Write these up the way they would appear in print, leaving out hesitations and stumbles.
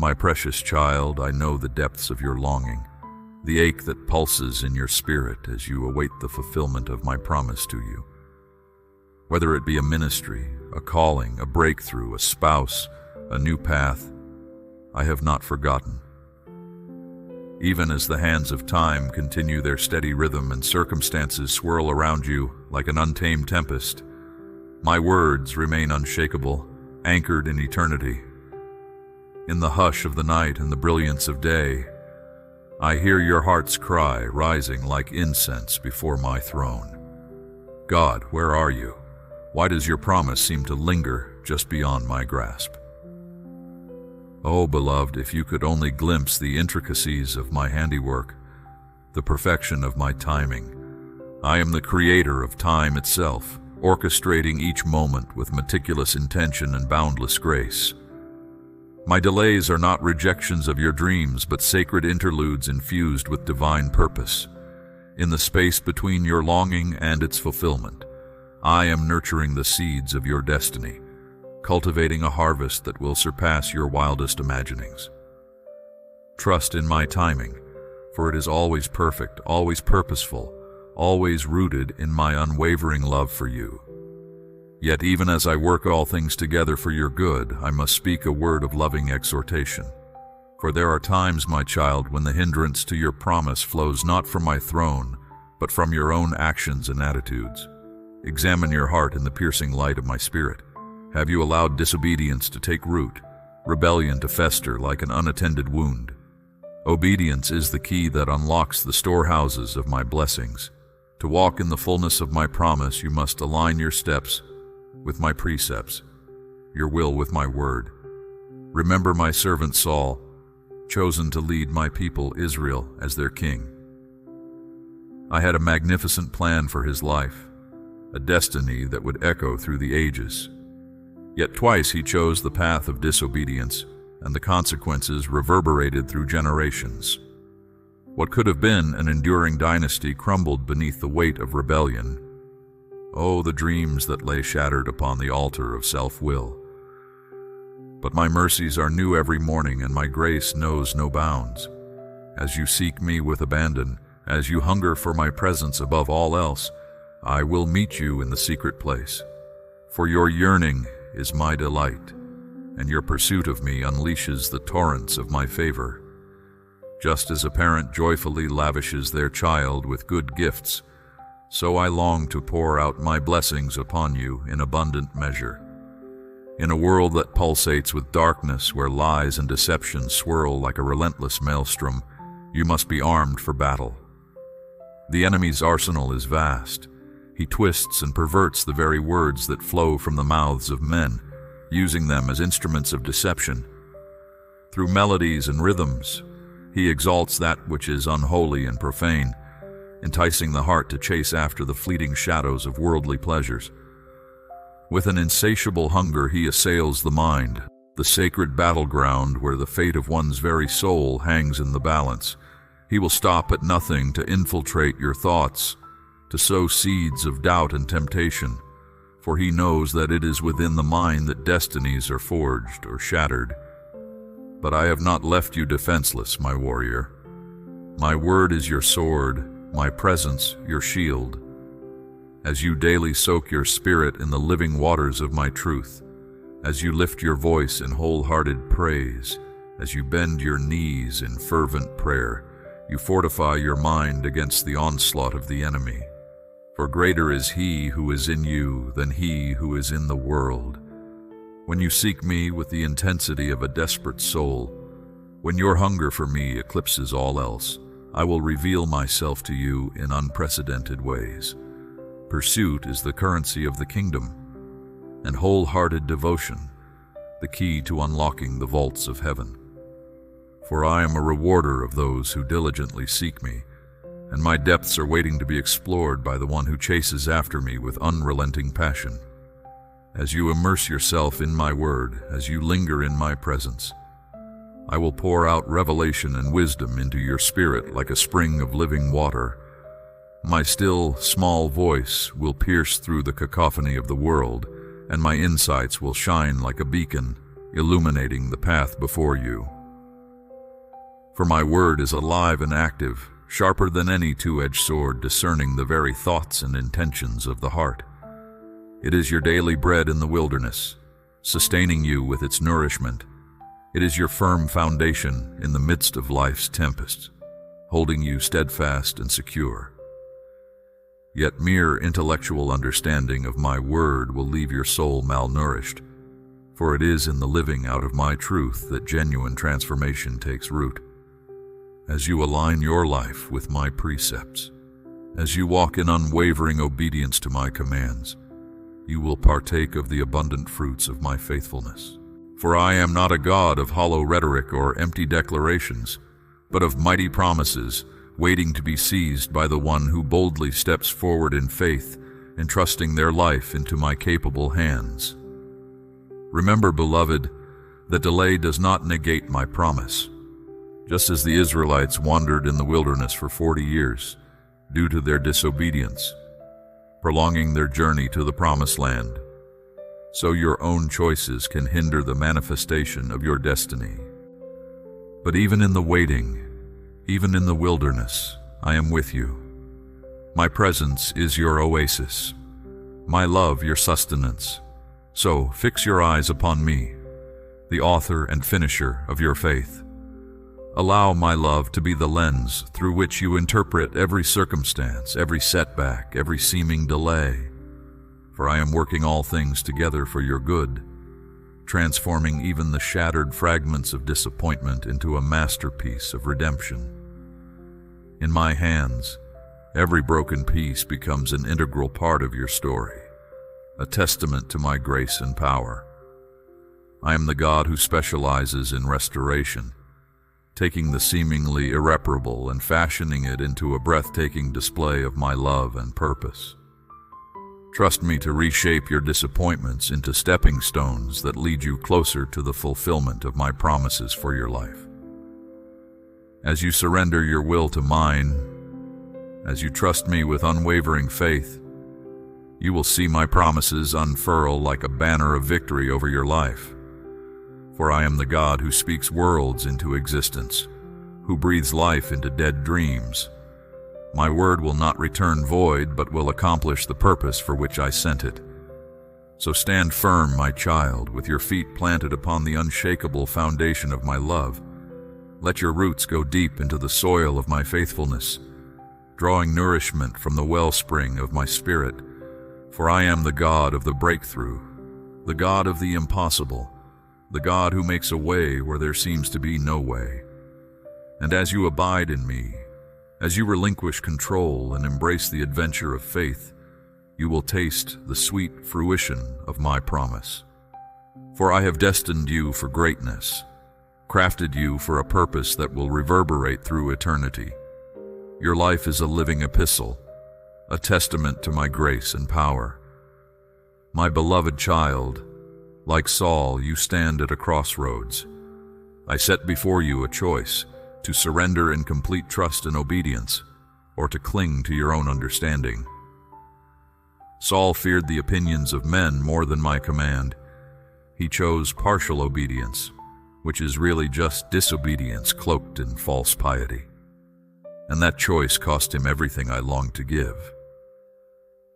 My precious child, I know the depths of your longing, the ache that pulses in your spirit as you await the fulfillment of my promise to you. Whether it be a ministry, a calling, a breakthrough, a spouse, a new path, I have not forgotten. Even as the hands of time continue their steady rhythm and circumstances swirl around you like an untamed tempest, my words remain unshakable, anchored in eternity. In the hush of the night and the brilliance of day, I hear your heart's cry rising like incense before my throne. God, where are you? Why does your promise seem to linger just beyond my grasp? Oh, beloved, if you could only glimpse the intricacies of my handiwork, the perfection of my timing. I am the creator of time itself, orchestrating each moment with meticulous intention and boundless grace. My delays are not rejections of your dreams, but sacred interludes infused with divine purpose. In the space between your longing and its fulfillment, I am nurturing the seeds of your destiny, cultivating a harvest that will surpass your wildest imaginings. Trust in my timing, for it is always perfect, always purposeful, always rooted in my unwavering love for you. Yet even as I work all things together for your good, I must speak a word of loving exhortation. For there are times, my child, when the hindrance to your promise flows not from my throne, but from your own actions and attitudes. Examine your heart in the piercing light of my spirit. Have you allowed disobedience to take root, rebellion to fester like an unattended wound? Obedience is the key that unlocks the storehouses of my blessings. To walk in the fullness of my promise, you must align your steps with my precepts, your will with my word. Remember my servant Saul, chosen to lead my people Israel as their king. I had a magnificent plan for his life, a destiny that would echo through the ages. Yet twice he chose the path of disobedience, and the consequences reverberated through generations. What could have been an enduring dynasty crumbled beneath the weight of rebellion. Oh, the dreams that lay shattered upon the altar of self-will. But my mercies are new every morning, and my grace knows no bounds. As you seek me with abandon, as you hunger for my presence above all else, I will meet you in the secret place. For your yearning is my delight, and your pursuit of me unleashes the torrents of my favor. Just as a parent joyfully lavishes their child with good gifts, so I long to pour out my blessings upon you in abundant measure. In a world that pulsates with darkness, where lies and deception swirl like a relentless maelstrom, you must be armed for battle. The enemy's arsenal is vast. He twists and perverts the very words that flow from the mouths of men, using them as instruments of deception. Through melodies and rhythms, he exalts that which is unholy and profane, enticing the heart to chase after the fleeting shadows of worldly pleasures. With an insatiable hunger, he assails the mind, the sacred battleground where the fate of one's very soul hangs in the balance. He will stop at nothing to infiltrate your thoughts, to sow seeds of doubt and temptation, for he knows that it is within the mind that destinies are forged or shattered. But I have not left you defenseless, my warrior. My word is your sword, my presence your shield. As you daily soak your spirit in the living waters of my truth, as you lift your voice in wholehearted praise, as you bend your knees in fervent prayer, you fortify your mind against the onslaught of the enemy. For greater is he who is in you than he who is in the world. When you seek me with the intensity of a desperate soul, when your hunger for me eclipses all else, I will reveal myself to you in unprecedented ways. Pursuit is the currency of the kingdom, and wholehearted devotion, the key to unlocking the vaults of heaven. For I am a rewarder of those who diligently seek me, and my depths are waiting to be explored by the one who chases after me with unrelenting passion. As you immerse yourself in my word, as you linger in my presence, I will pour out revelation and wisdom into your spirit like a spring of living water. My still, small voice will pierce through the cacophony of the world, and my insights will shine like a beacon, illuminating the path before you. For my word is alive and active, sharper than any two-edged sword, discerning the very thoughts and intentions of the heart. It is your daily bread in the wilderness, sustaining you with its nourishment. It is your firm foundation in the midst of life's tempests, holding you steadfast and secure. Yet mere intellectual understanding of my word will leave your soul malnourished, for it is in the living out of my truth that genuine transformation takes root. As you align your life with my precepts, as you walk in unwavering obedience to my commands, you will partake of the abundant fruits of my faithfulness. For I am not a God of hollow rhetoric or empty declarations, but of mighty promises, waiting to be seized by the one who boldly steps forward in faith, entrusting their life into my capable hands. Remember, beloved, that delay does not negate my promise. Just as the Israelites wandered in the wilderness for 40 years due to their disobedience, prolonging their journey to the promised land, so your own choices can hinder the manifestation of your destiny. But even in the waiting, even in the wilderness, I am with you. My presence is your oasis, my love your sustenance. So fix your eyes upon me, the author and finisher of your faith. Allow my love to be the lens through which you interpret every circumstance, every setback, every seeming delay. For I am working all things together for your good, transforming even the shattered fragments of disappointment into a masterpiece of redemption. In my hands, every broken piece becomes an integral part of your story, a testament to my grace and power. I am the God who specializes in restoration, taking the seemingly irreparable and fashioning it into a breathtaking display of my love and purpose. Trust me to reshape your disappointments into stepping stones that lead you closer to the fulfillment of my promises for your life. As you surrender your will to mine, as you trust me with unwavering faith, you will see my promises unfurl like a banner of victory over your life. For I am the God who speaks worlds into existence, who breathes life into dead dreams. My word will not return void, but will accomplish the purpose for which I sent it. So stand firm, my child, with your feet planted upon the unshakable foundation of my love. Let your roots go deep into the soil of my faithfulness, drawing nourishment from the wellspring of my spirit. For I am the God of the breakthrough, the God of the impossible, the God who makes a way where there seems to be no way. And as you abide in me, as you relinquish control and embrace the adventure of faith, you will taste the sweet fruition of my promise. For I have destined you for greatness, crafted you for a purpose that will reverberate through eternity. Your life is a living epistle, a testament to my grace and power. My beloved child, like Saul, you stand at a crossroads. I set before you a choice: to surrender in complete trust and obedience, or to cling to your own understanding. Saul feared the opinions of men more than my command. He chose partial obedience, which is really just disobedience cloaked in false piety. And that choice cost him everything I longed to give.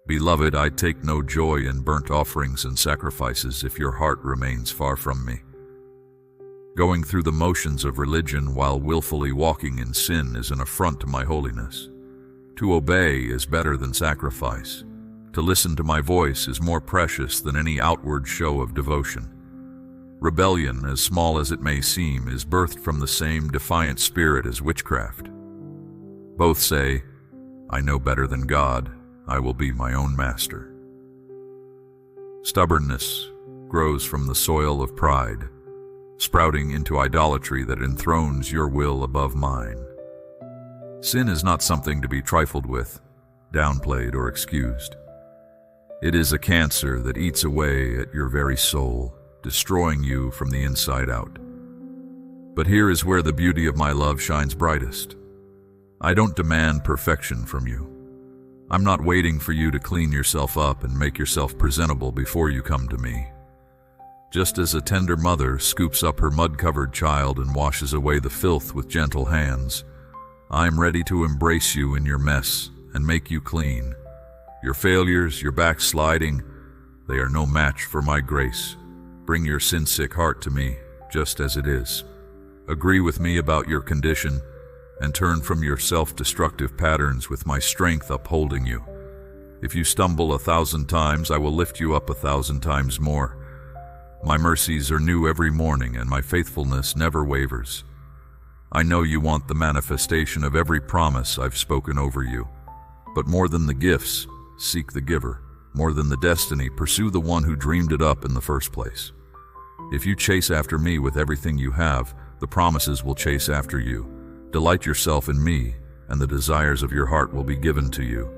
Beloved, I take no joy in burnt offerings and sacrifices if your heart remains far from me. Going through the motions of religion while willfully walking in sin is an affront to my holiness. To obey is better than sacrifice. To listen to my voice is more precious than any outward show of devotion. Rebellion, as small as it may seem, is birthed from the same defiant spirit as witchcraft. Both say, "I know better than God. I will be my own master." Stubbornness grows from the soil of pride, sprouting into idolatry that enthrones your will above mine. Sin is not something to be trifled with, downplayed, or excused. It is a cancer that eats away at your very soul, destroying you from the inside out. But here is where the beauty of my love shines brightest. I don't demand perfection from you. I'm not waiting for you to clean yourself up and make yourself presentable before you come to me. Just as a tender mother scoops up her mud-covered child and washes away the filth with gentle hands, I am ready to embrace you in your mess and make you clean. Your failures, your backsliding, they are no match for my grace. Bring your sin-sick heart to me, just as it is. Agree with me about your condition, and turn from your self-destructive patterns with my strength upholding you. If you stumble 1,000 times, I will lift you up 1,000 times more. My mercies are new every morning, and my faithfulness never wavers. I know you want the manifestation of every promise I've spoken over you. But more than the gifts, seek the giver. More than the destiny, pursue the one who dreamed it up in the first place. If you chase after me with everything you have, the promises will chase after you. Delight yourself in me, and the desires of your heart will be given to you.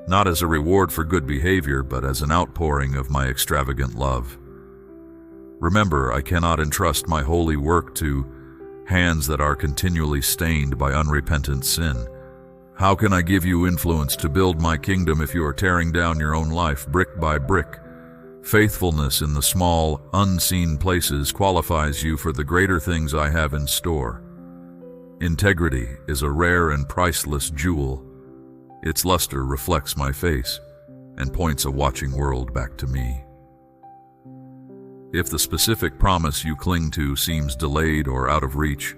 Not as a reward for good behavior, but as an outpouring of my extravagant love. Remember, I cannot entrust my holy work to hands that are continually stained by unrepentant sin. How can I give you influence to build my kingdom if you are tearing down your own life brick by brick? Faithfulness in the small, unseen places qualifies you for the greater things I have in store. Integrity is a rare and priceless jewel. Its luster reflects my face and points a watching world back to me. If the specific promise you cling to seems delayed or out of reach,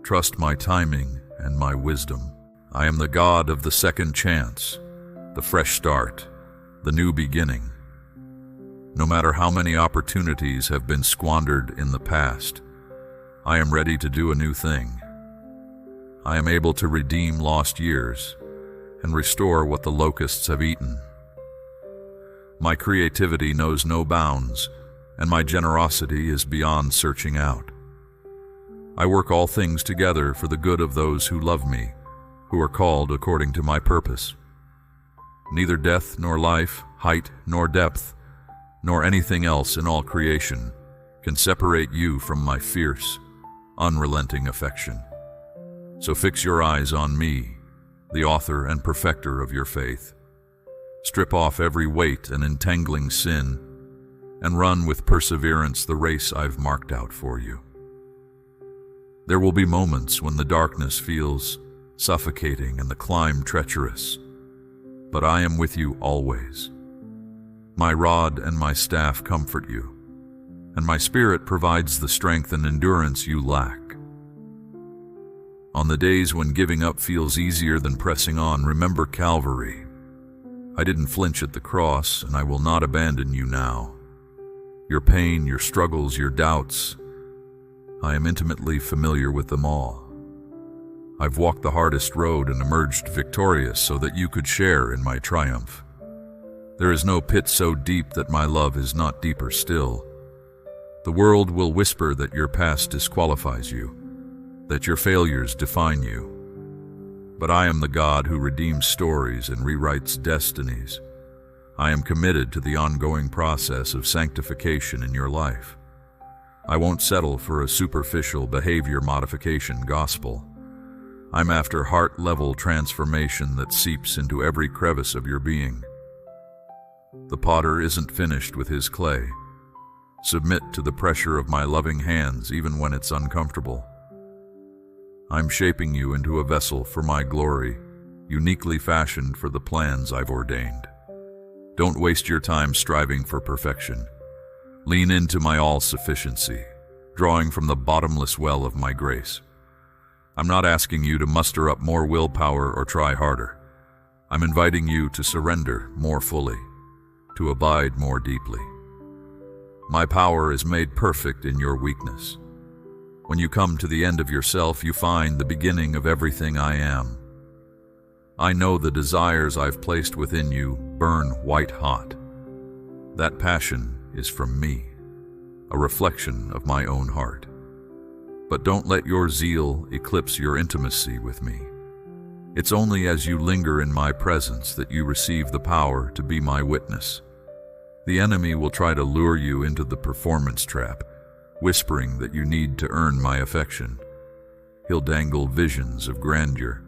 trust my timing and my wisdom. I am the God of the second chance, the fresh start, the new beginning. No matter how many opportunities have been squandered in the past, I am ready to do a new thing. I am able to redeem lost years and restore what the locusts have eaten. My creativity knows no bounds, and my generosity is beyond searching out. I work all things together for the good of those who love me, who are called according to my purpose. Neither death nor life, height nor depth, nor anything else in all creation can separate you from my fierce, unrelenting affection. So fix your eyes on me, the author and perfecter of your faith. Strip off every weight and entangling sin, and run with perseverance the race I've marked out for you. There will be moments when the darkness feels suffocating and the climb treacherous, but I am with you always. My rod and my staff comfort you, and my spirit provides the strength and endurance you lack. On the days when giving up feels easier than pressing on, remember Calvary. I didn't flinch at the cross, and I will not abandon you now. Your pain, your struggles, your doubts, I am intimately familiar with them all. I've walked the hardest road and emerged victorious so that you could share in my triumph. There is no pit so deep that my love is not deeper still. The world will whisper that your past disqualifies you, that your failures define you. But I am the God who redeems stories and rewrites destinies. I am committed to the ongoing process of sanctification in your life. I won't settle for a superficial behavior modification gospel. I'm after heart-level transformation that seeps into every crevice of your being. The potter isn't finished with his clay. Submit to the pressure of my loving hands even when it's uncomfortable. I'm shaping you into a vessel for my glory, uniquely fashioned for the plans I've ordained. Don't waste your time striving for perfection. Lean into my all-sufficiency, drawing from the bottomless well of my grace. I'm not asking you to muster up more willpower or try harder. I'm inviting you to surrender more fully, to abide more deeply. My power is made perfect in your weakness. When you come to the end of yourself, you find the beginning of everything I am. I know the desires I've placed within you burn white hot. That passion is from me, a reflection of my own heart. But don't let your zeal eclipse your intimacy with me. It's only as you linger in my presence that you receive the power to be my witness. The enemy will try to lure you into the performance trap, whispering that you need to earn my affection. He'll dangle visions of grandeur.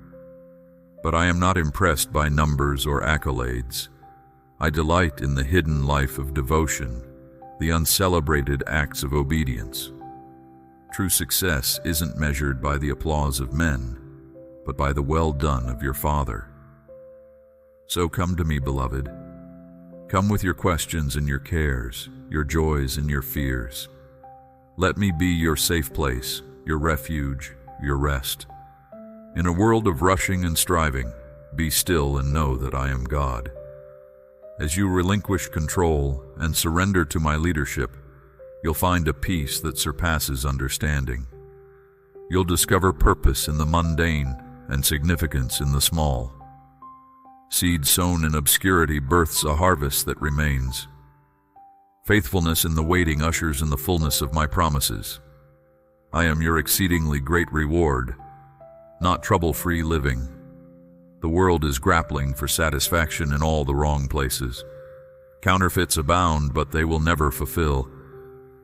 But I am not impressed by numbers or accolades. I delight in the hidden life of devotion, the uncelebrated acts of obedience. True success isn't measured by the applause of men, but by the well done of your Father. So come to me, beloved. Come with your questions and your cares, your joys and your fears. Let me be your safe place, your refuge, your rest. In a world of rushing and striving, be still and know that I am God. As you relinquish control and surrender to my leadership, you'll find a peace that surpasses understanding. You'll discover purpose in the mundane and significance in the small. Seed sown in obscurity births a harvest that remains. Faithfulness in the waiting ushers in the fullness of my promises. I am your exceedingly great reward, not trouble-free living. The world is grappling for satisfaction in all the wrong places. Counterfeits abound, but they will never fulfill.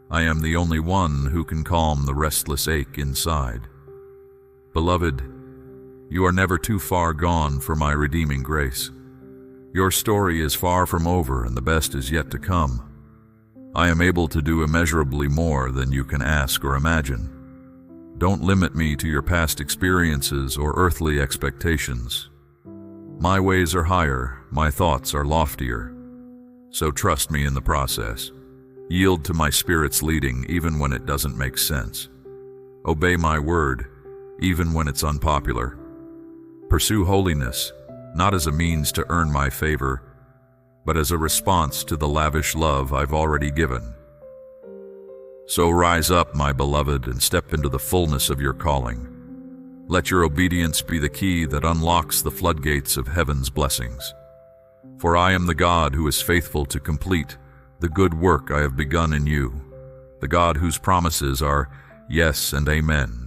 I am the only one who can calm the restless ache inside. Beloved, you are never too far gone for my redeeming grace. Your story is far from over, and the best is yet to come. I am able to do immeasurably more than you can ask or imagine. Don't limit me to your past experiences or earthly expectations. My ways are higher, my thoughts are loftier. So trust me in the process. Yield to my Spirit's leading even when it doesn't make sense. Obey my word, even when it's unpopular. Pursue holiness, not as a means to earn my favor, but as a response to the lavish love I've already given. So rise up, my beloved, and step into the fullness of your calling. Let your obedience be the key that unlocks the floodgates of heaven's blessings. For I am the God who is faithful to complete the good work I have begun in you, the God whose promises are yes and amen.